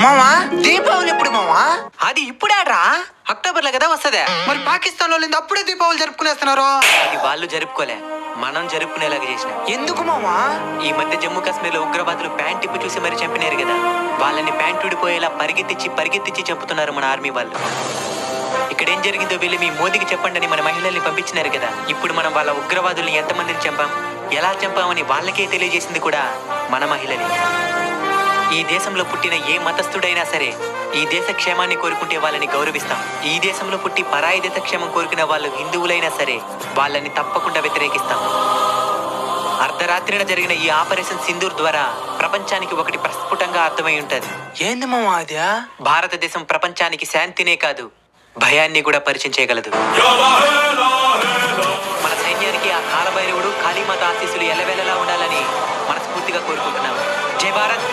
మామా దీపావళి ఎప్పుడు మామా? అది ఇప్పుడేట్రా, అక్టోబర్ లో కదా వస్తదే. మరి పాకిస్తాన్ వాళ్ళు అప్పుడే దీపావళి జరుపుకునేస్తున్నారు. అది వాళ్ళు జరుపుకోలే, మనం జరుపుకునేలాగా చేసిన. ఎందుకు మామా? ఈ మధ్య జమ్మూ కాశ్మీర్ లో ఉగ్రవాదులు ప్యాంట్ ఇప్పి చూసి మరీ చంపినారు కదా, వాళ్ళని ప్యాంట్ ఊడిపోయేలా పరిగెత్తించి చంపుతున్నారు మన ఆర్మీ వాళ్ళు. ఇక్కడ ఏం జరిగిందో వెళ్ళి మీ మోదీకి చెప్పండి అని మన మహిళల్ని పంపించినారు కదా. ఇప్పుడు మనం వాళ్ళ ఉగ్రవాదుల్ని ఎంతమందిని చంపాం, ఎలా చంపామని వాళ్ళకే తెలియజేసింది కూడా మన మహిళలే. ఈ దేశంలో పుట్టిన ఏ మతస్థుడైనా సరే ఈ దేశ క్షేమాన్ని కోరుకుంటే వాళ్ళని గౌరవిస్తాం. ఈ దేశంలో పుట్టి పరాయి దేశ క్షేమం కోరుకున్న వాళ్ళు హిందువులైనా సరే వాళ్ళని తప్పకుండా వ్యతిరేకిస్తాం. అర్ధరాత్రిన జరిగిన ఈ ఆపరేషన్ సింధూర్ ద్వారా ప్రపంచానికి ఒకటి ప్రస్ఫుటంగా అర్థమై ఉంటది. ఏంది మామా అది? భారతదేశం ప్రపంచానికి శాంతినే కాదు, భయాన్ని కూడా పరిచయం చేయగలదు. మన సైన్యానికి ఆ కాలభైరవుడు కాళీమాత ఆశీస్సులు ఎల్లవేళలా ఉండాలని మనస్ఫూర్తిగా కోరుకుంటున్నాం. జై భారత్.